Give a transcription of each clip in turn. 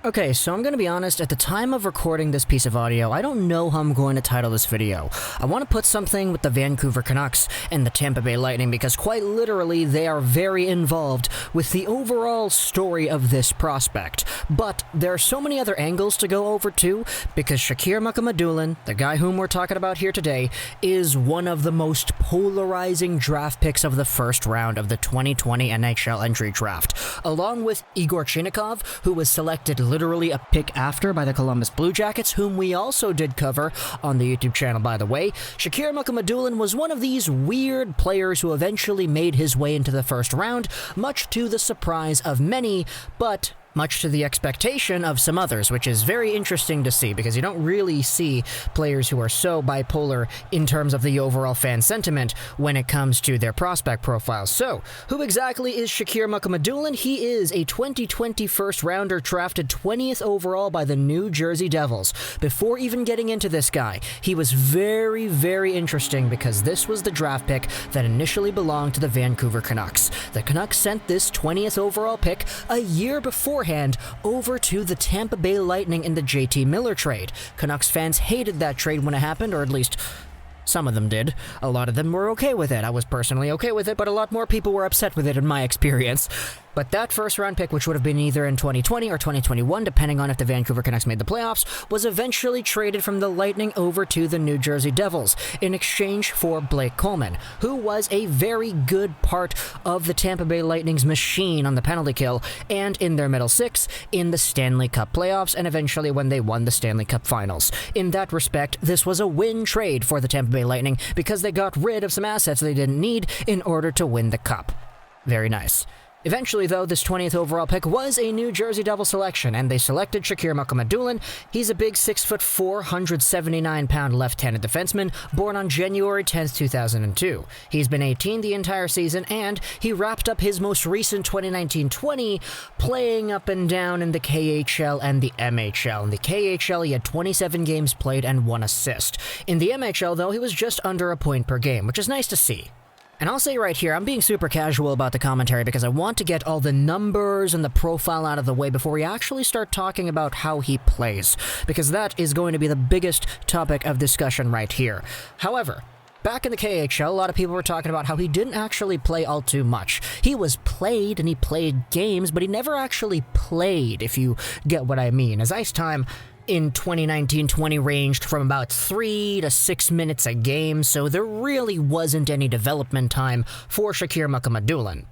Okay, so I'm gonna be honest, at the time of recording this piece of audio, I don't know how I'm going to title this video. I want to put something with the Vancouver Canucks and the Tampa Bay Lightning because quite literally they are very involved with the overall story of this prospect. But there are so many other angles to go over too, because Shakir Mukhamadullin, the guy whom we're talking about here today, is one of the most polarizing draft picks of the first round of the 2020 NHL entry draft, along with Igor Chinnikov, who was selected literally a pick after by the Columbus Blue Jackets, whom we also did cover on the YouTube channel, by the way. Shakir Mukhamadullin was one of these weird players who eventually made his way into the first round, much to the surprise of many, but much to the expectation of some others, which is very interesting to see because you don't really see players who are so bipolar in terms of the overall fan sentiment when it comes to their prospect profiles. So, who exactly is Shakir Mukhamadullin? He is a 2020 first-rounder drafted 20th overall by the New Jersey Devils. Before even getting into this guy, he was very, very interesting because this was the draft pick that initially belonged to the Vancouver Canucks. The Canucks sent this 20th overall pick a year beforehand over to the Tampa Bay Lightning in the JT Miller trade. Canucks fans hated that trade when it happened, or at least some of them did. A lot of them were okay with it. I was personally okay with it, but a lot more people were upset with it in my experience. But that first-round pick, which would have been either in 2020 or 2021, depending on if the Vancouver Canucks made the playoffs, was eventually traded from the Lightning over to the New Jersey Devils in exchange for Blake Coleman, who was a very good part of the Tampa Bay Lightning's machine on the penalty kill and in their middle six in the Stanley Cup playoffs and eventually when they won the Stanley Cup finals. In that respect, this was a win trade for the Tampa Bay Lightning because they got rid of some assets they didn't need in order to win the Cup. Very nice. Eventually, though, this 20th overall pick was a New Jersey Devil selection, and they selected Shakir Mukhamadullin. He's a big 6'4", 179-pound left-handed defenseman, born on January 10th, 2002. He's been 18 the entire season, and he wrapped up his most recent 2019-20 playing up and down in the KHL and the MHL. In the KHL, he had 27 games played and 1 assist. In the MHL, though, he was just under a point per game, which is nice to see. And I'll say right here, I'm being super casual about the commentary because I want to get all the numbers and the profile out of the way before we actually start talking about how he plays, because that is going to be the biggest topic of discussion right here. However, back in the KHL, a lot of people were talking about how he didn't actually play all too much. He was played and he played games, but he never actually played, if you get what I mean. His ice time in 2019-20 ranged from about 3 to 6 minutes a game, so there really wasn't any development time for Shakir Mukhamadullin.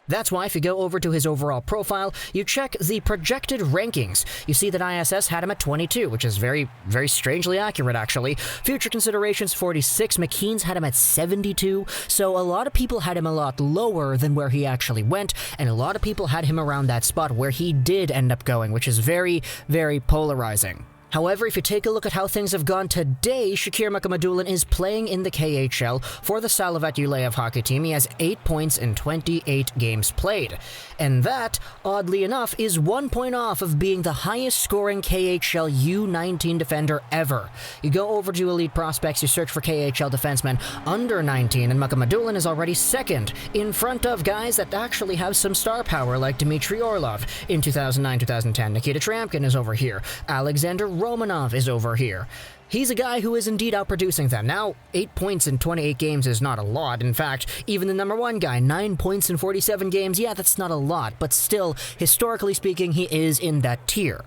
That's why if you go over to his overall profile, you check the projected rankings. You see that ISS had him at 22, which is very, very strangely accurate, actually. Future considerations, 46. McKeen's had him at 72, so a lot of people had him a lot lower than where he actually went, and a lot of people had him around that spot where he did end up going, which is very, very polarizing. However, if you take a look at how things have gone today, Shakir Mukhamadullin is playing in the KHL for the Salavat Yuleev hockey team. He has 8 points in 28 games played. And that, oddly enough, is 1 point off of being the highest scoring KHL U19 defender ever. You go over to Elite Prospects, you search for KHL defensemen under 19, and Mukhamadullin is already second, in front of guys that actually have some star power like Dmitry Orlov in 2009-2010. Nikita Tramkin is over here. Alexander Romanov is over here. He's a guy who is indeed outproducing them. Now, 8 points in 28 games is not a lot. In fact, even the number one guy, 9 points in 47 games, yeah, that's not a lot, but still, historically speaking, he is in that tier.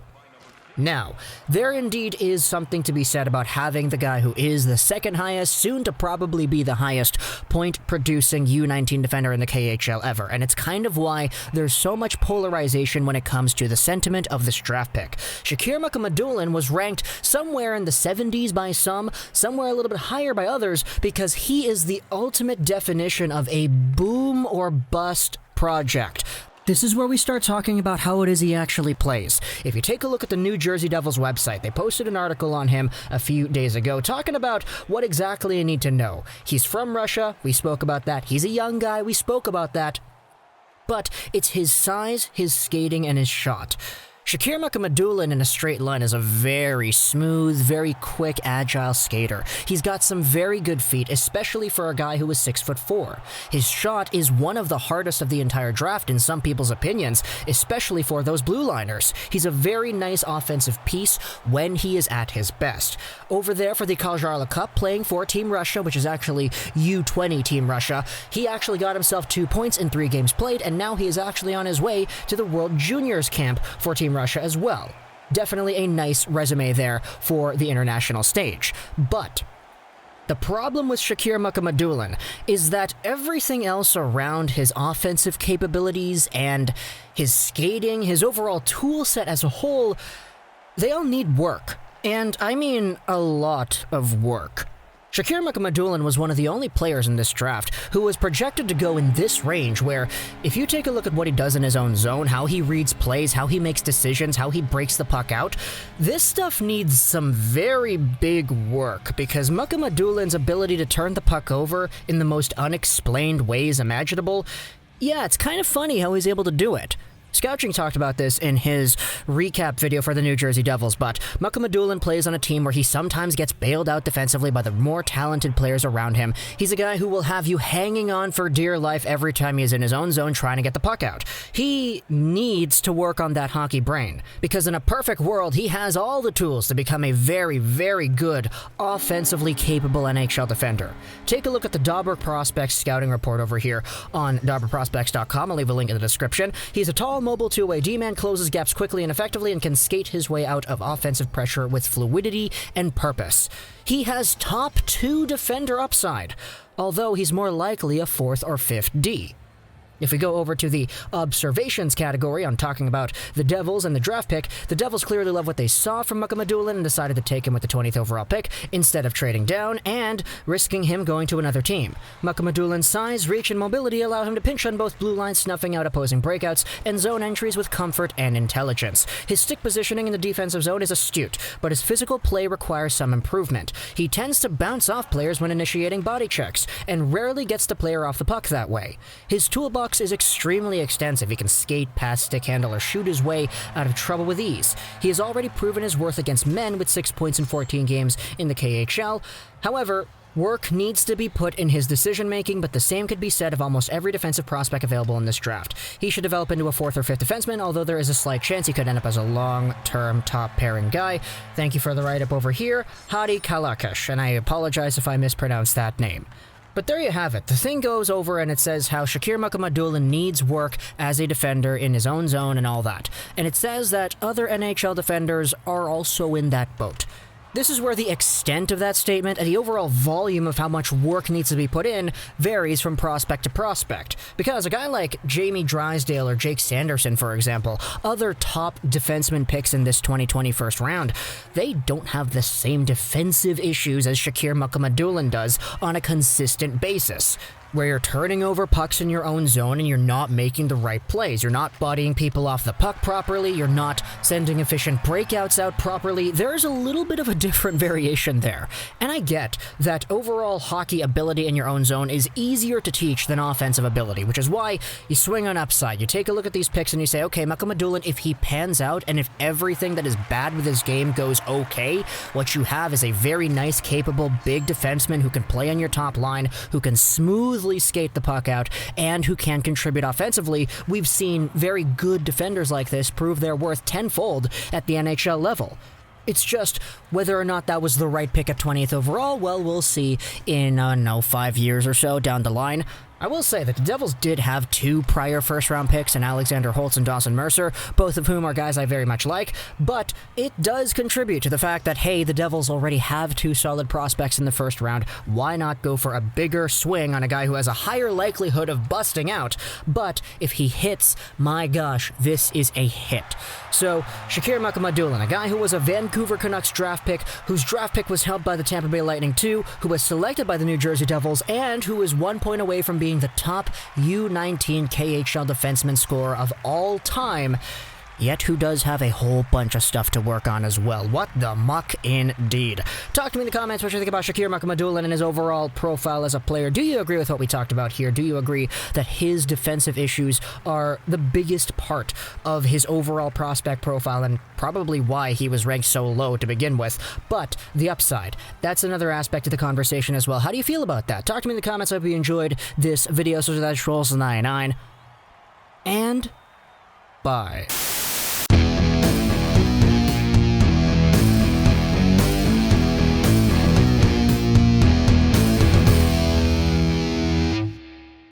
Now, there indeed is something to be said about having the guy who is the second highest, soon to probably be the highest point-producing U19 defender in the KHL ever, and it's kind of why there's so much polarization when it comes to the sentiment of this draft pick. Shakir Mukhamadullin was ranked somewhere in the 70s by some, somewhere a little bit higher by others, because he is the ultimate definition of a boom or bust project. This is where we start talking about how it is he actually plays. If you take a look at the New Jersey Devils website, they posted an article on him a few days ago talking about what exactly you need to know. He's from Russia, we spoke about that. He's a young guy, we spoke about that. But it's his size, his skating, and his shot. Shakir Mukhamadullin in a straight line is a very smooth, very quick, agile skater. He's got some very good feet, especially for a guy who is 6'4". His shot is one of the hardest of the entire draft in some people's opinions, especially for those blue liners. He's a very nice offensive piece when he is at his best. Over there for the Kajarla Cup, playing for Team Russia, which is actually U20 Team Russia, he actually got himself 2 points in 3 games played, and now he is actually on his way to the World Juniors camp for Team Russia as well. Definitely a nice resume there for the international stage. But the problem with Shakir Mukhamadullin is that everything else around his offensive capabilities and his skating, his overall tool set as a whole, they all need work. And I mean a lot of work. Shakir Mukhamadullin was one of the only players in this draft who was projected to go in this range where, if you take a look at what he does in his own zone, how he reads plays, how he makes decisions, how he breaks the puck out, this stuff needs some very big work because Mukhamadulin's ability to turn the puck over in the most unexplained ways imaginable, yeah, it's kind of funny how he's able to do it. Scouching talked about this in his recap video for the New Jersey Devils, but Mukhamadullin plays on a team where he sometimes gets bailed out defensively by the more talented players around him. He's a guy who will have you hanging on for dear life every time he's in his own zone trying to get the puck out. He needs to work on that hockey brain, because in a perfect world, he has all the tools to become a very, very good, offensively capable NHL defender. Take a look at the Dobber Prospects scouting report over here on dobberprospects.com. I'll leave a link in the description. He's a tall, mobile two-way D-man, closes gaps quickly and effectively, and can skate his way out of offensive pressure with fluidity and purpose. He has top 2 defender upside, although he's more likely a 4th or 5th D. If we go over to the observations category on talking about the Devils and the draft pick, the Devils clearly love what they saw from Mukhamadullin and decided to take him with the 20th overall pick instead of trading down and risking him going to another team. Mukhamadulin's size, reach, and mobility allow him to pinch on both blue lines, snuffing out opposing breakouts and zone entries with comfort and intelligence. His stick positioning in the defensive zone is astute, but his physical play requires some improvement. He tends to bounce off players when initiating body checks and rarely gets the player off the puck that way. His toolbox is extremely extensive. He can skate, pass, stick handle, or shoot his way out of trouble with ease. He has already proven his worth against men with 6 points in 14 games in the KHL. However, work needs to be put in his decision-making, but the same could be said of almost every defensive prospect available in this draft. He should develop into a 4th or 5th defenseman, although there is a slight chance he could end up as a long-term top-pairing guy. Thank you for the write-up over here, Hadi Kalakash, and I apologize if I mispronounced that name. But there you have it. The thing goes over and it says how Shakir Mukhamadullin needs work as a defender in his own zone and all that. And it says that other NHL defenders are also in that boat. This is where the extent of that statement and the overall volume of how much work needs to be put in varies from prospect to prospect. Because a guy like Jamie Drysdale or Jake Sanderson, for example, other top defenseman picks in this 2020 first round, they don't have the same defensive issues as Shakir Mukhamadullin does on a consistent basis, where you're turning over pucks in your own zone and you're not making the right plays. You're not bodying people off the puck properly. You're not sending efficient breakouts out properly. There's a little bit of a different variation there. And I get that overall hockey ability in your own zone is easier to teach than offensive ability, which is why you swing on upside. You take a look at these picks and you say, okay, Mukhamadullin, if he pans out and if everything that is bad with his game goes okay, what you have is a very nice, capable, big defenseman who can play on your top line, who can smoothly skate the puck out, and who can contribute offensively. We've seen very good defenders like this prove their worth tenfold at the NHL level. It's just whether or not that was the right pick at 20th overall, well, we'll see in, 5 years or so down the line. I will say that the Devils did have 2 prior first-round picks in Alexander Holtz and Dawson Mercer, both of whom are guys I very much like, but it does contribute to the fact that, hey, the Devils already have 2 solid prospects in the first round. Why not go for a bigger swing on a guy who has a higher likelihood of busting out? But if he hits, my gosh, this is a hit. So, Shakir Mukhamadullin, a guy who was a Vancouver Canucks draft pick, whose draft pick was held by the Tampa Bay Lightning too, who was selected by the New Jersey Devils, and who is 1 point away from being the top U19 KHL defenseman scorer of all time. yet who does have a whole bunch of stuff to work on as well. What the muck indeed. Talk to me in the comments what you think about Shakir Mukhamadullin and his overall profile as a player. Do you agree with what we talked about here? Do you agree that his defensive issues are the biggest part of his overall prospect profile and probably why he was ranked so low to begin with? But the upside, that's another aspect of the conversation as well. How do you feel about that? Talk to me in the comments. I hope you enjoyed this video. So that's Trolls99. And bye.